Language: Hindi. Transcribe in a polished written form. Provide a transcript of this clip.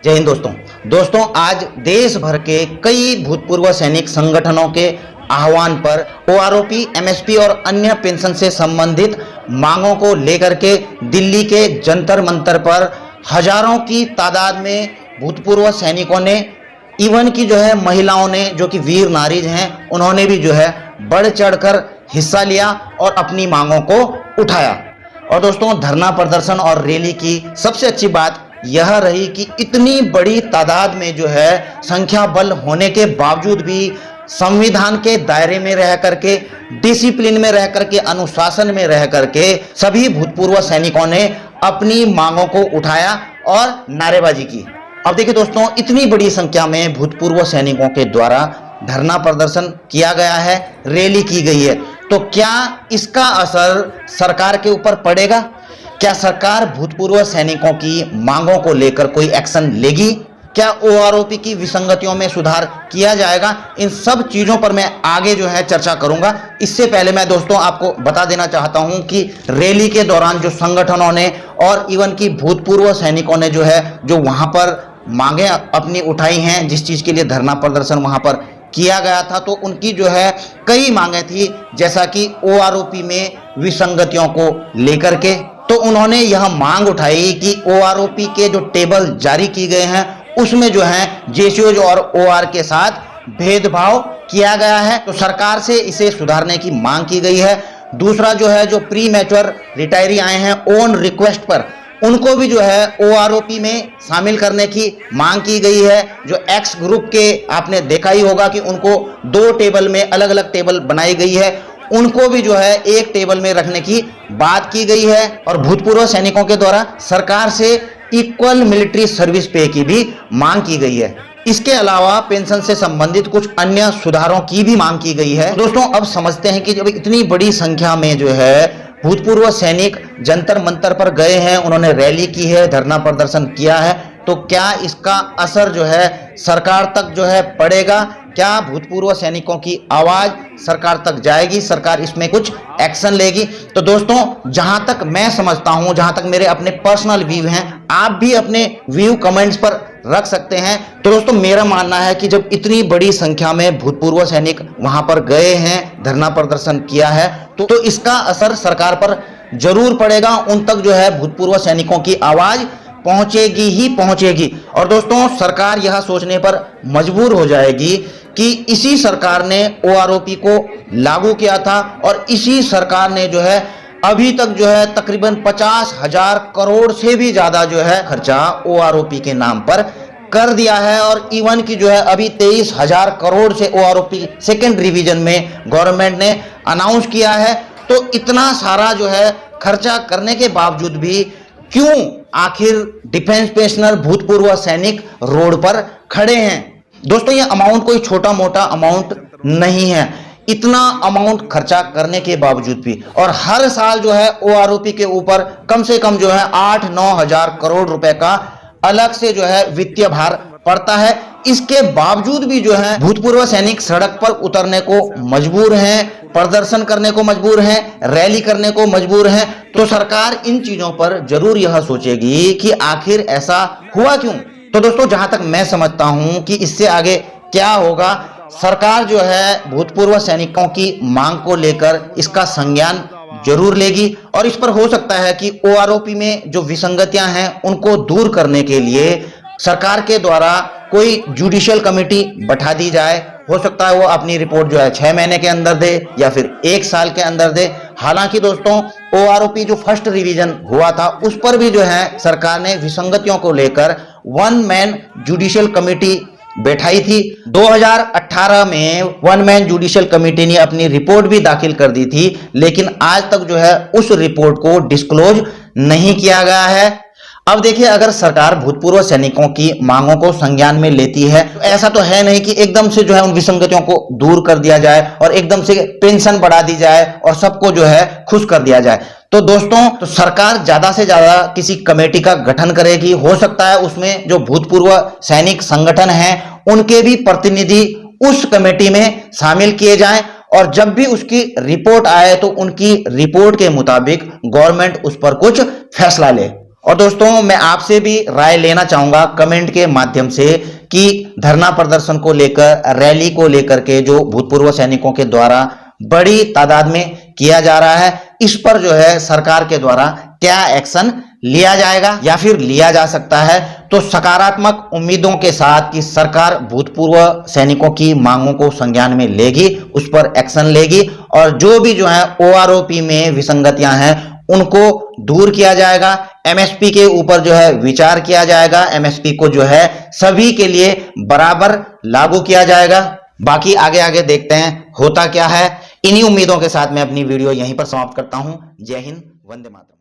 जय हिंद दोस्तों आज देश भर के कई भूतपूर्व सैनिक संगठनों के आह्वान पर ओआरओपी, एमएसपी और अन्य पेंशन से संबंधित मांगों को लेकर के दिल्ली के जंतर मंतर पर हजारों की तादाद में भूतपूर्व सैनिकों ने, इवन की महिलाओं ने, जो कि वीर नारीज हैं, उन्होंने भी बढ़ चढ़कर हिस्सा लिया और अपनी मांगों को उठाया। और दोस्तों, धरना प्रदर्शन और रैली की सबसे अच्छी बात यह रही कि इतनी बड़ी तादाद में संख्या बल होने के बावजूद भी संविधान के दायरे में रह करके, डिसिप्लिन में रह करके, अनुशासन में रह करके सभी भूतपूर्व सैनिकों ने अपनी मांगों को उठाया और नारेबाजी की। अब देखिए दोस्तों, इतनी बड़ी संख्या में भूतपूर्व सैनिकों के द्वारा धरना प्रदर्शन किया गया है, रैली की गई है, तो क्या इसका असर सरकार के ऊपर पड़ेगा? क्या सरकार भूतपूर्व सैनिकों की मांगों को लेकर कोई एक्शन लेगी? क्या ओआरओपी की विसंगतियों में सुधार किया जाएगा? इन सब चीजों पर मैं आगे चर्चा करूंगा। इससे पहले मैं दोस्तों आपको बता देना चाहता हूं कि रैली के दौरान जो संगठनों ने और इवन की भूतपूर्व सैनिकों ने जो वहां पर मांगे अपनी उठाई हैं, जिस चीज के लिए धरना प्रदर्शन वहां पर किया गया था, तो उनकी कई मांगे थी, जैसा कि ओआरओपी में विसंगतियों को लेकर के। तो उन्होंने यह मांग उठाई कि ओआरओपी के जो टेबल जारी की गए हैं उसमें जेसीओज और ओआर के साथ भेदभाव किया गया है, तो सरकार से इसे सुधारने की मांग की गई है। दूसरा जो प्री मैच्योर रिटायरी आए हैं ऑन रिक्वेस्ट पर, उनको भी ओआरओपी में शामिल करने की मांग की गई है। जो एक्स ग्रुप के आपने देखा ही होगा कि उनको दो टेबल में, अलग अलग टेबल बनाई गई है, उनको भी एक टेबल में रखने की बात की गई है। और भूतपूर्व सैनिकों के द्वारा सरकार से इक्वल मिलिट्री सर्विस पे की भी मांग की गई है। इसके अलावा पेंशन से संबंधित कुछ अन्य सुधारों की भी मांग की गई है। दोस्तों, अब समझते हैं कि जब इतनी बड़ी संख्या में भूतपूर्व सैनिक जंतर मंतर पर गए हैं, उन्होंने रैली की है, धरना प्रदर्शन किया है, तो क्या इसका असर सरकार तक पड़ेगा? क्या भूतपूर्व सैनिकों की आवाज सरकार तक जाएगी? सरकार इसमें कुछ एक्शन लेगी? तो दोस्तों, जहां तक मैं समझता हूं, जहां तक मेरे अपने पर्सनल व्यू हैं, आप भी अपने व्यू कमेंट्स पर रख सकते हैं। तो दोस्तों, मेरा मानना है कि जब इतनी बड़ी संख्या में भूतपूर्व सैनिक वहां पर गए हैं, धरना प्रदर्शन किया है, तो इसका असर सरकार पर जरूर पड़ेगा। उन तक भूतपूर्व सैनिकों की आवाज पहुंचेगी ही पहुंचेगी। और दोस्तों, सरकार यह सोचने पर मजबूर हो जाएगी कि इसी सरकार ने ओआरओपी को लागू किया था और इसी सरकार ने अभी तक तकरीबन 50,000 करोड़ से भी ज्यादा खर्चा ओआरओपी के नाम पर कर दिया है। और इवन की अभी 23,000 करोड़ से ओआरओपी सेकेंड रिवीजन में गवर्नमेंट ने अनाउंस किया है। तो इतना सारा खर्चा करने के बावजूद भी क्यों आखिर डिफेंस पेंशनर, भूतपूर्व सैनिक रोड पर खड़े हैं? दोस्तों, ये अमाउंट कोई छोटा मोटा अमाउंट नहीं है। इतना अमाउंट खर्चा करने के बावजूद भी, और हर साल ओआरओपी के ऊपर कम से कम 8-9 हजार करोड़ रुपए का अलग से वित्तीय भार पड़ता है। इसके बावजूद भी भूतपूर्व सैनिक सड़क पर उतरने को मजबूर हैं, प्रदर्शन करने को मजबूर हैं, रैली करने को मजबूर हैं। तो सरकार इन चीजों पर जरूर यह सोचेगी कि आखिर ऐसा हुआ क्यों। तो दोस्तों, जहां तक मैं समझता हूं कि इससे आगे क्या होगा, सरकार भूतपूर्व सैनिकों की मांग को लेकर इसका संज्ञान जरूर लेगी और इस पर हो सकता है कि ओआरओपी में जो विसंगतियां हैं उनको दूर करने के लिए सरकार के द्वारा कोई जुडिशियल कमेटी बैठा दी जाए। हो सकता है वो अपनी रिपोर्ट 6 महीने के अंदर दे या फिर 1 साल के अंदर दे। हालांकि दोस्तों, ओआरओपी जो फर्स्ट रिवीजन हुआ था उस पर भी सरकार ने विसंगतियों को लेकर 1 मैन जुडिशियल कमेटी बैठाई थी। 2018 में 1 मैन जुडिशियल कमेटी ने अपनी रिपोर्ट भी दाखिल कर दी थी, लेकिन आज तक उस रिपोर्ट को डिस्क्लोज नहीं किया गया है। अब देखिए, अगर सरकार भूतपूर्व सैनिकों की मांगों को संज्ञान में लेती है, तो ऐसा तो है नहीं कि एकदम से उन विसंगतियों को दूर कर दिया जाए और एकदम से पेंशन बढ़ा दी जाए और सबको खुश कर दिया जाए। तो दोस्तों, तो सरकार ज्यादा से ज्यादा किसी कमेटी का गठन करेगी। हो सकता है उसमें जो भूतपूर्व सैनिक संगठन हैं उनके भी प्रतिनिधि उस कमेटी में शामिल किए जाएं, और जब भी उसकी रिपोर्ट आए तो उनकी रिपोर्ट के मुताबिक गवर्नमेंट उस पर कुछ फैसला ले। और दोस्तों मैं आपसे भी राय लेना चाहूंगा कमेंट के माध्यम से कि धरना प्रदर्शन को लेकर, रैली को लेकर के जो भूतपूर्व सैनिकों के द्वारा बड़ी तादाद में किया जा रहा है, इस पर जो है सरकार के द्वारा क्या एक्शन लिया जाएगा या फिर लिया जा सकता है। तो सकारात्मक उम्मीदों के साथ कि सरकार भूतपूर्व सैनिकों की मांगों को संज्ञान में लेगी, उस पर एक्शन लेगी और जो भी जो है ओआरओपी में विसंगतियां हैं उनको दूर किया जाएगा। एमएसपी के ऊपर जो है विचार किया जाएगा, एमएसपी को जो है सभी के लिए बराबर लागू किया जाएगा। बाकी आगे आगे देखते हैं होता क्या है। इन्हीं उम्मीदों के साथ मैं अपनी वीडियो यहीं पर समाप्त करता हूं। जय हिंद, वंदे मातरम।